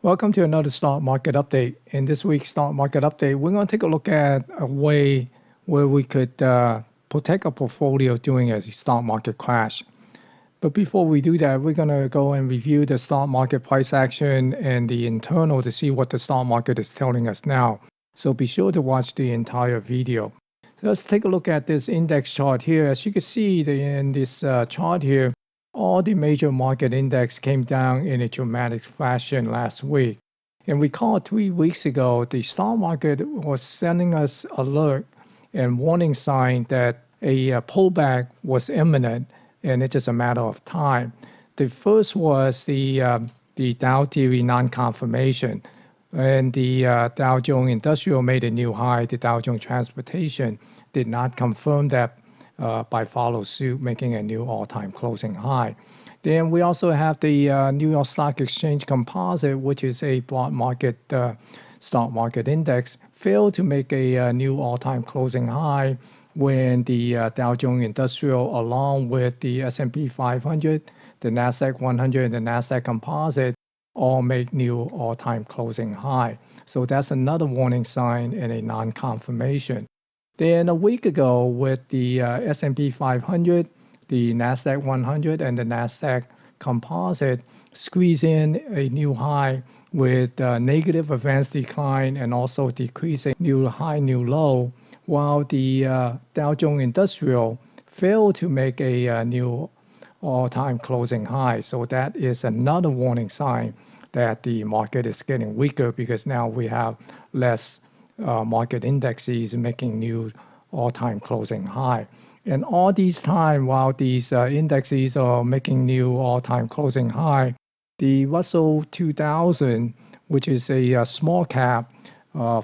Welcome to another stock market update. In this week's stock market update, we're going to take a look at a way where we could protect our portfolio during a stock market crash. But before we do that, we're going to go and review the stock market price action and the internal to see what the stock market is telling us now. So be sure to watch the entire video. So let's take a look at this index chart here. As you can see in this chart here, all the major market index came down in a dramatic fashion last week. And recall 3 weeks ago, the stock market was sending us alert and warning sign that a pullback was imminent, and it's just a matter of time. The first was the Dow theory non-confirmation, and the Dow Jones Industrial made a new high. The Dow Jones Transportation did not confirm that by follow suit, making a new all-time closing high. Then we also have the New York Stock Exchange Composite, which is a broad market stock market index, failed to make a new all-time closing high when the Dow Jones Industrial, along with the S&P 500, the NASDAQ 100, and the NASDAQ Composite, all make new all-time closing high. So that's another warning sign and a non-confirmation. Then a week ago, with the S&P 500, the NASDAQ 100, and the NASDAQ Composite squeeze in a new high with negative advanced decline and also decreasing new high, new low, while the Dow Jones Industrial failed to make a new all-time closing high. So that is another warning sign that the market is getting weaker because now we have less market indexes making new all-time closing high. And all these time, while these indexes are making new all-time closing high, the Russell 2000, which is a small cap,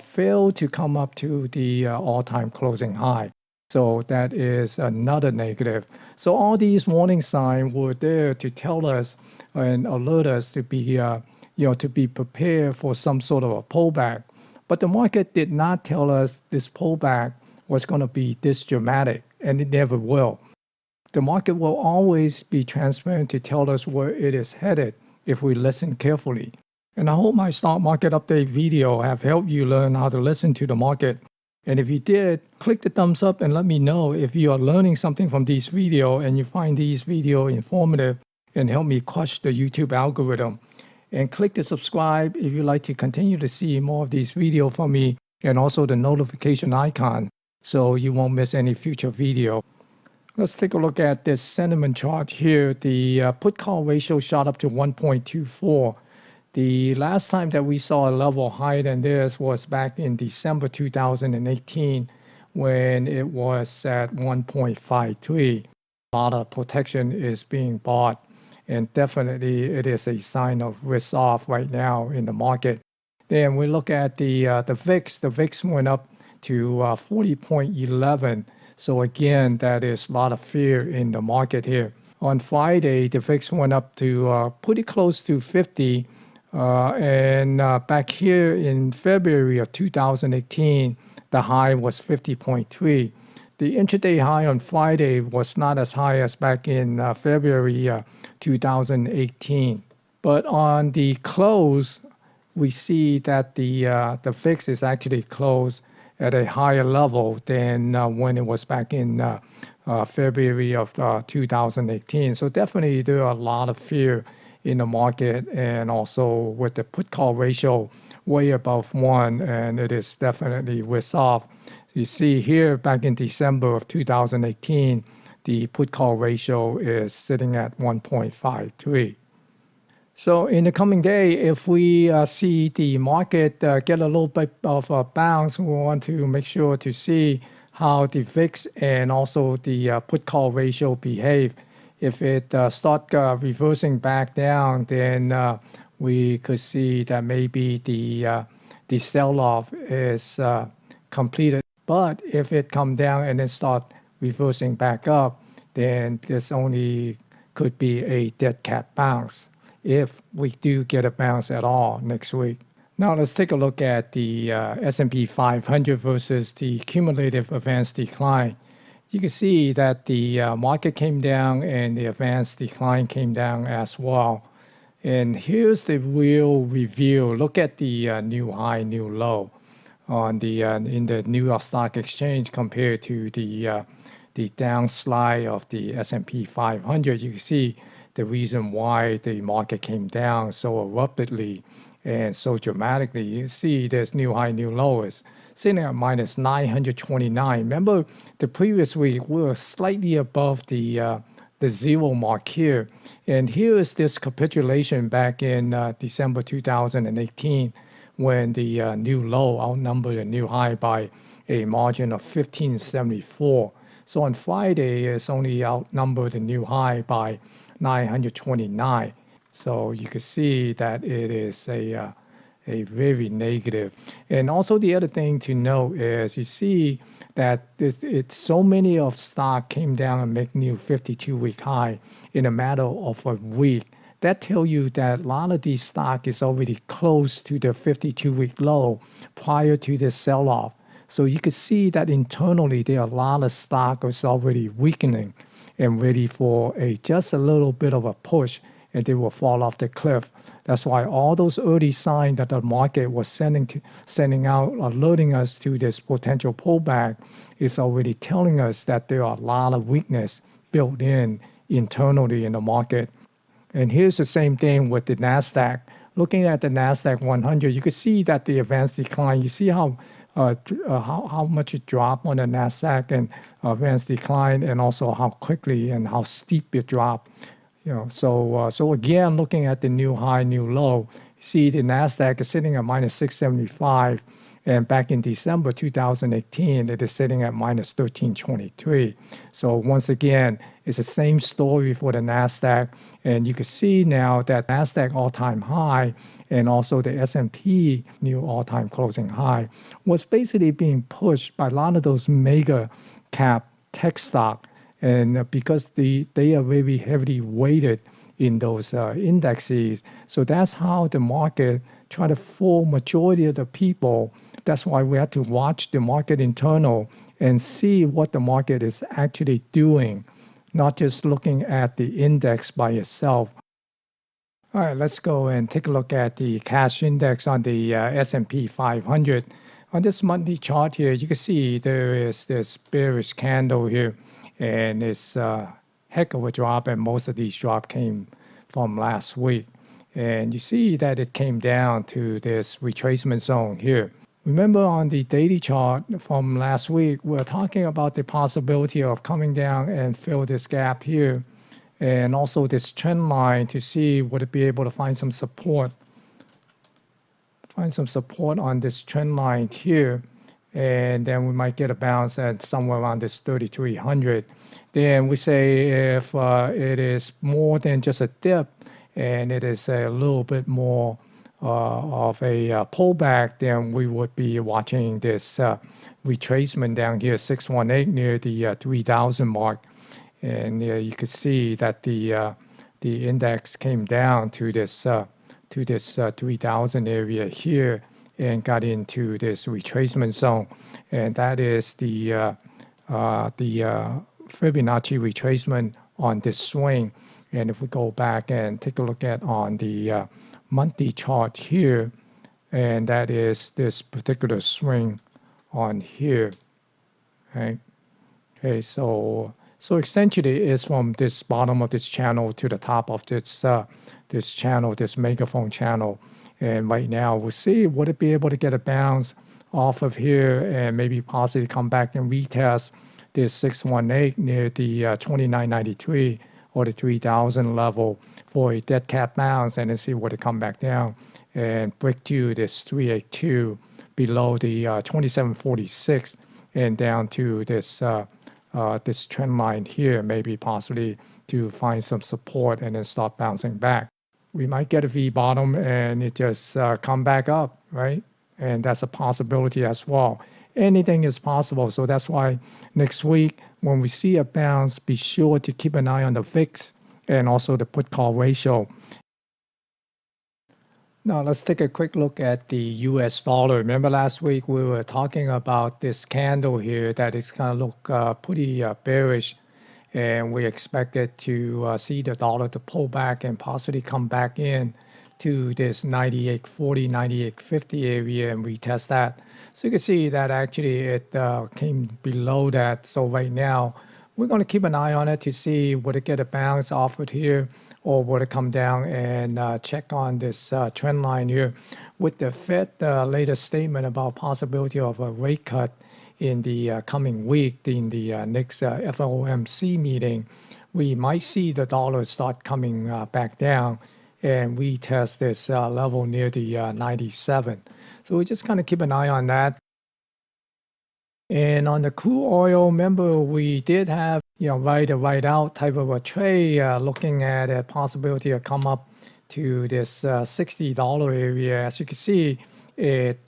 failed to come up to the all-time closing high. So that is another negative. So all these warning signs were there to tell us and alert us to be, to be prepared for some sort of a pullback. But the market did not tell us this pullback was going to be this dramatic, and it never will. The market will always be transparent to tell us where it is headed if we listen carefully. And I hope my stock market update video have helped you learn how to listen to the market. And if you did, click the thumbs up and let me know if you are learning something from this video and you find these video informative and help me crush the YouTube algorithm. And click the subscribe if you'd like to continue to see more of these videos from me, and also the notification icon so you won't miss any future video. Let's take a look at this sentiment chart here. The put-call ratio shot up to 1.24. The last time that we saw a level higher than this was back in December 2018 when it was at 1.53. A lot of protection is being bought. And definitely it is a sign of risk off right now in the market. Then we look at the VIX. The VIX went up to 40.11. So again, that is a lot of fear in the market here. On Friday, the VIX went up to pretty close to 50. And back here in February of 2018, the high was 50.3. The intraday high on Friday was not as high as back in February 2018. But on the close, we see that the VIX is actually closed at a higher level than when it was back in February of 2018. So definitely there are a lot of fear in the market, and also with the put-call ratio way above 1, and it is definitely risk off. You see here back in December of 2018, the put-call ratio is sitting at 1.53. So in the coming day, if we see the market get a little bit of a bounce, we want to make sure to see how the VIX and also the put-call ratio behave. If it start reversing back down, then we could see that maybe the sell-off is completed. But if it come down and then start reversing back up, then this only could be a dead cat bounce if we do get a bounce at all next week. Now let's take a look at the S&P 500 versus the cumulative advanced decline. You can see that the market came down and the advanced decline came down as well. And here's the real review. Look at the new high, new low on the in the New York Stock Exchange compared to the downslide of the S&P 500. You can see the reason why the market came down so abruptly and so dramatically. You see this new high, new low is sitting at minus 929. Remember the previous week we were slightly above the zero mark here. And here is this capitulation back in December 2018 when the new low outnumbered the new high by a margin of 1574. So on Friday, it's only outnumbered the new high by 929. So you can see that it is a very negative. And also the other thing to note is you see that it's so many of stock came down and make new 52-week high in a matter of a week. That tell you that a lot of these stock is already close to the 52-week low prior to this sell-off. So you could see that internally there are a lot of stock is already weakening and ready for just a little bit of a push, and they will fall off the cliff. That's why all those early signs that the market was sending out, alerting us to this potential pullback, is already telling us that there are a lot of weakness built in internally in the market. And here's the same thing with the NASDAQ. Looking at the NASDAQ 100, you can see that the advanced decline, you see how much it dropped on the NASDAQ and advanced decline, and also how quickly and how steep it dropped. So again, looking at the new high, new low, see the NASDAQ is sitting at minus 675, and back in December 2018, it is sitting at minus 1323. So once again, it's the same story for the NASDAQ, and you can see now that NASDAQ all-time high and also the S&P new all-time closing high was basically being pushed by a lot of those mega cap tech stock. And because they are very heavily weighted in those indexes, so that's how the market try to fool majority of the people. That's why we have to watch the market internal and see what the market is actually doing, not just looking at the index by itself. All right, let's go and take a look at the cash index on the S&P 500. On this monthly chart here, you can see there is this bearish candle here, and it's a heck of a drop, and most of these drops came from last week. And you see that it came down to this retracement zone here. Remember on the daily chart from last week, we're talking about the possibility of coming down and fill this gap here, and also this trend line to see would it be able to find some support on this trend line here, and then we might get a bounce at somewhere around this 3,300. Then we say if it is more than just a dip and it is a little bit more of a pullback, then we would be watching this retracement down here, 618 near the 3,000 mark. And you can see that the index came down to this 3,000 area here and got into this retracement zone, and that is the Fibonacci retracement on this swing. And if we go back and take a look at on the monthly chart here, and that is this particular swing on here, right? Okay, so essentially it's from this bottom of this channel to the top of this channel, this megaphone channel. And right now we'll see, would it be able to get a bounce off of here and maybe possibly come back and retest this 618 near the 2993 or the 3000 level for a dead cat bounce, and then see would it come back down and break to this 382 below the 2746 and down to this this trend line here, maybe possibly to find some support and then start bouncing back. We might get a V bottom and it just come back up, right? And that's a possibility as well. Anything is possible. So that's why next week, when we see a bounce, be sure to keep an eye on the VIX and also the put-call ratio. Now let's take a quick look at the US dollar. Remember last week we were talking about this candle here that is going to look pretty bearish. and we expected to see the dollar to pull back and possibly come back in to this 98.40, 98.50 area and retest that. So you can see that actually it came below that. So right now, we're going to keep an eye on it to see would it get a bounce off it here or would it come down and check on this trend line here. With the Fed latest statement about possibility of a rate cut in the coming week in the next FOMC meeting, we might see the dollar start coming back down and retest this level near the 97. So we just kind of keep an eye on that. And on the crude oil, remember we did have right out type of a trade, looking at a possibility of come up to this $60 area. As you can see, it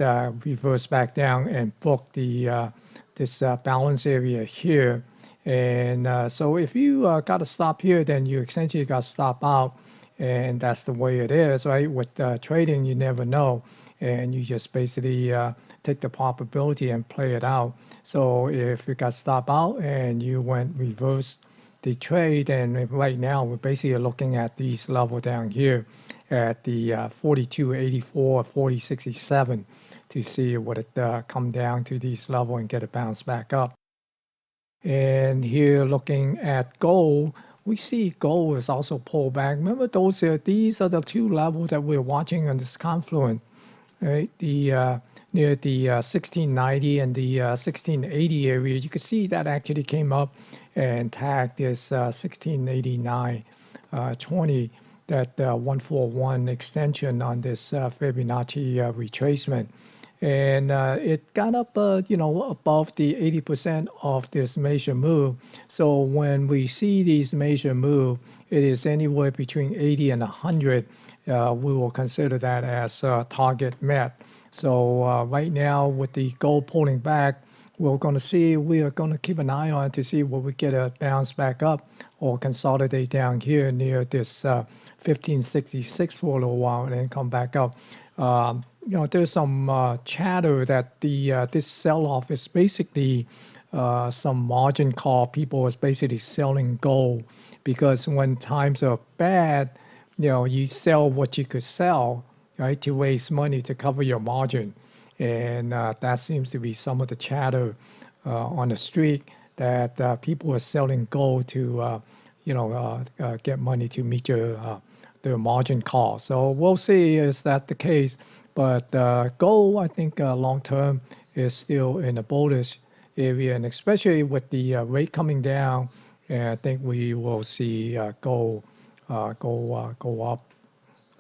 reversed back down and broke the this balance area here. And so if you got to stop here, then you essentially got to stop out. And that's the way it is, right? With trading, you never know. And you just basically take the probability and play it out. So if you got stop out and you went reverse the trade, and right now we're basically looking at these level down here at the 42.84, 40.67 to see what it come down to these level and get a bounce back up. And here looking at gold, we see gold is also pulled back. Remember these are the two levels that we're watching on this confluence, right? The near the 1690 and the 1680 area. You can see that actually came up and tagged this 1689.20, that 141 extension on this Fibonacci retracement. And it got up, above the 80% of this major move. So when we see these major move, it is anywhere between 80 and 100. We will consider that as target met. So right now, with the gold pulling back, we are going to keep an eye on to see will we get a bounce back up or consolidate down here near this 1566 for a little while and then come back up. There's some chatter that this sell-off is basically some margin call. People is basically selling gold because when times are bad, you sell what you could sell, right, to raise money to cover your margin. And that seems to be some of the chatter on the street that people are selling gold to, get money to meet their margin call. So we'll see is that the case. But gold, I think long term is still in a bullish area, and especially with the rate coming down, I think we will see gold go up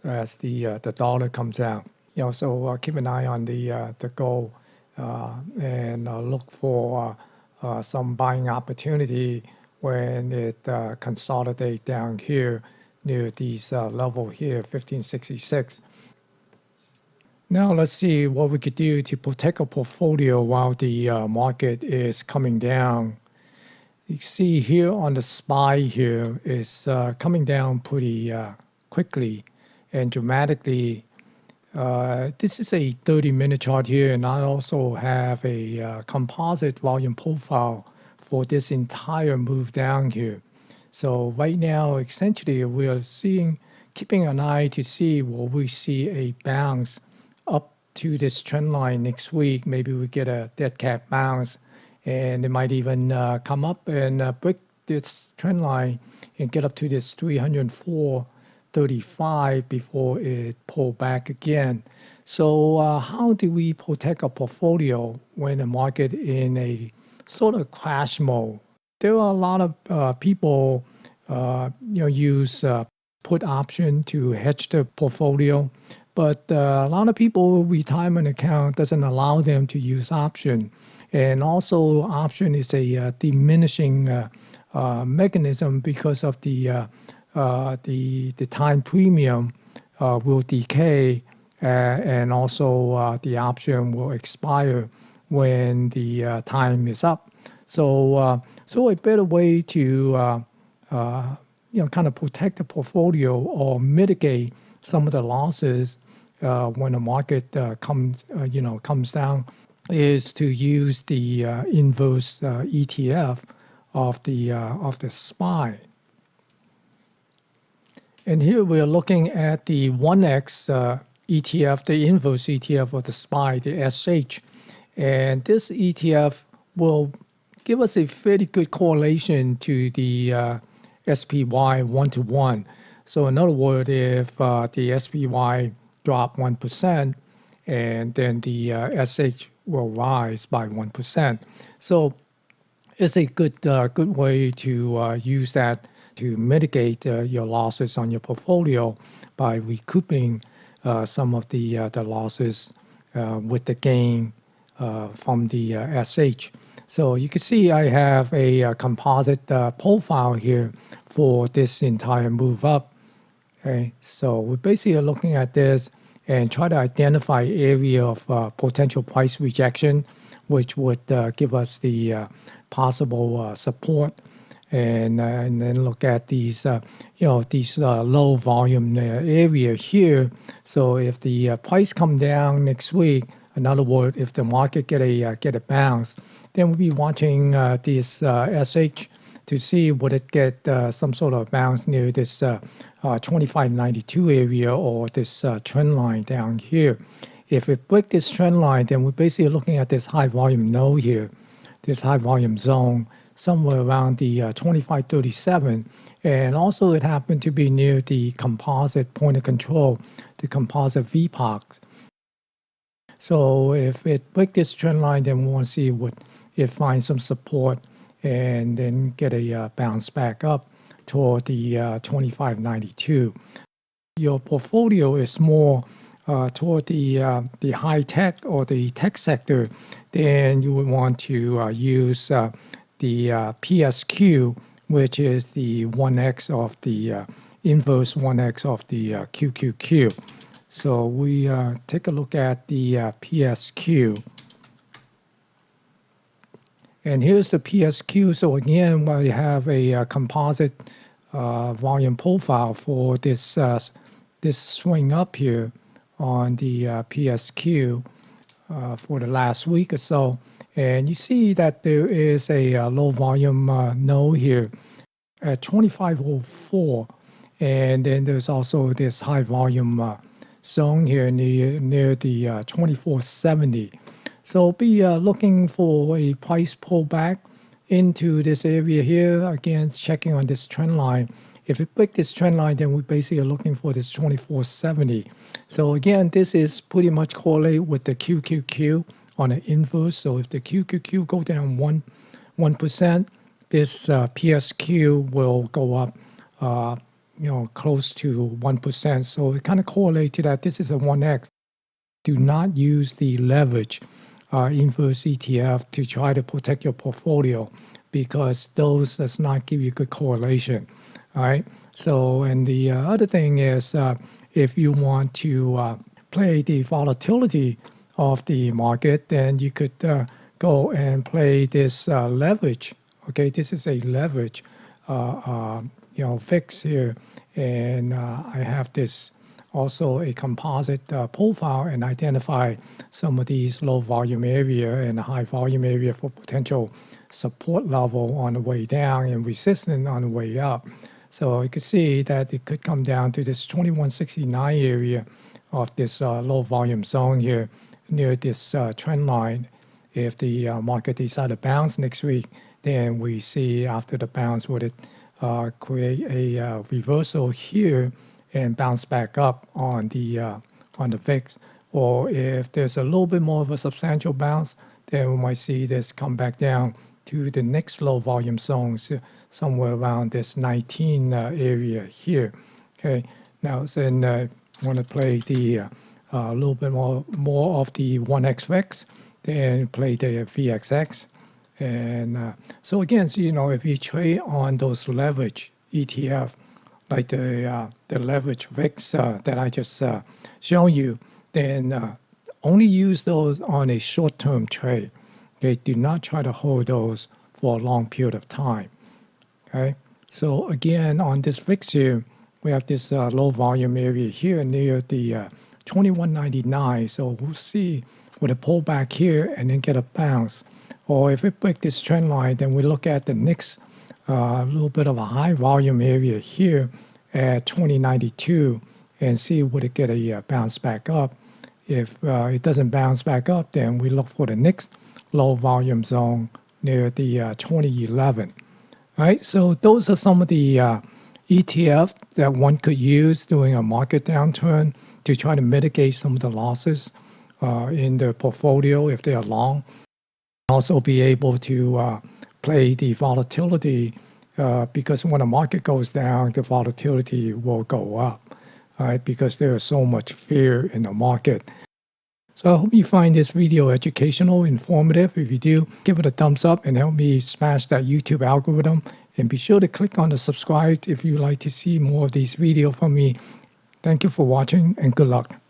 as the dollar comes down. So keep an eye on the gold and look for some buying opportunity when it consolidate down here near these level here, 1566. Now let's see what we could do to protect a portfolio while the market is coming down. You see here on the SPY here is coming down pretty quickly and dramatically. This is a 30-minute chart here, and I also have a composite volume profile for this entire move down here. So right now, essentially, we are keeping an eye to see will we see a bounce up to this trend line next week. Maybe we get a dead cat bounce, and it might even come up and break this trend line and get up to this 304.35 before it pull back again. So how do we protect a portfolio when the market in a sort of crash mode? There are a lot of people use put option to hedge their portfolio, but a lot of people retirement account doesn't allow them to use option, and also option is a diminishing mechanism because of the time premium will decay, and also the option will expire when the time is up. So a better way to kind of protect the portfolio or mitigate some of the losses when the market comes down is to use the inverse ETF of the SPY. And here we're looking at the 1X ETF, the inverse ETF of the SPY, the SH. And this ETF will give us a fairly good correlation to the SPY 1-to-1. So in other words, if the SPY drop 1%, and then the SH will rise by 1%. So it's a good way to use that to mitigate your losses on your portfolio by recouping some of the losses with the gain from the SH. So you can see I have a composite profile here for this entire move up. Okay, so we're basically looking at this and try to identify area of potential price rejection, which would give us the possible support, and then look at these, these low volume area here. So if the price come down next week, in other words, if the market get a bounce, then we'll be watching this SH to see would it get some sort of bounce near this 2592 area or this trend line down here. If it break this trend line, then we're basically looking at this high volume node here, this high volume zone somewhere around the 2537. And also it happened to be near the composite point of control, the composite VPOX. So if it break this trend line, then we want to see what it finds some support and then get a bounce back up toward the 2592. Your portfolio is more toward the high tech or the tech sector, then you would want to use the PSQ, which is the 1x of the inverse 1x of the QQQ. So we take a look at the PSQ. And here's the PSQ. So again, we have a composite volume profile for this this swing up here on the PSQ for the last week or so. And you see that there is a low volume node here at 2504. And then there's also this high volume zone here near the 2470. So be looking for a price pullback into this area here. Again, checking on this trend line. If it breaks this trend line, then we basically are looking for this 2470. So again, this is pretty much correlated with the QQQ on the inverse. So if the QQQ go down 1%, this PSQ will go up close to 1%. So it kind of correlates to that. This is a 1x. Do not use the leverage inverse ETF to try to protect your portfolio, because those does not give you good correlation. All right. So, and the other thing is, if you want to play the volatility of the market, then you could go and play this leverage. Okay, this is a leverage, VIX here, and I have this also a composite profile and identify some of these low volume area and high volume area for potential support level on the way down and resistance on the way up. So you can see that it could come down to this 2169 area of this low volume zone here near this trend line. If the market decides to bounce next week, then we see after the bounce would it create a reversal here and bounce back up on the VIX. Or if there's a little bit more of a substantial bounce, then we might see this come back down to the next low volume zones somewhere around this 19 area here. Okay, now then I want to play the a little bit more of the 1x VIX, then play the VXX. And so again, so, if you trade on those leverage ETF, like the leverage VIX that I just shown you, then only use those on a short-term trade. Okay, do not try to hold those for a long period of time. Okay, so again, on this VIX here, we have this low volume area here near the 2199. So we'll see with a pullback here and then get a bounce or if it breaks this trend line, then we look at the next little bit of a high volume area here at 2092 and see would it get a bounce back up. If it doesn't bounce back up, then we look for the next low volume zone near the 2011. All right, so those are some of the ETF that one could use during a market downturn to try to mitigate some of the losses in their portfolio if they are long. Also be able to play the volatility because when the market goes down, the volatility will go up, right? Because there is so much fear in the market. So I hope you find this video educational, informative. If you do, give it a thumbs up and help me smash that YouTube algorithm. And be sure to click on the subscribe if you'd like to see more of these videos from me. Thank you for watching and good luck.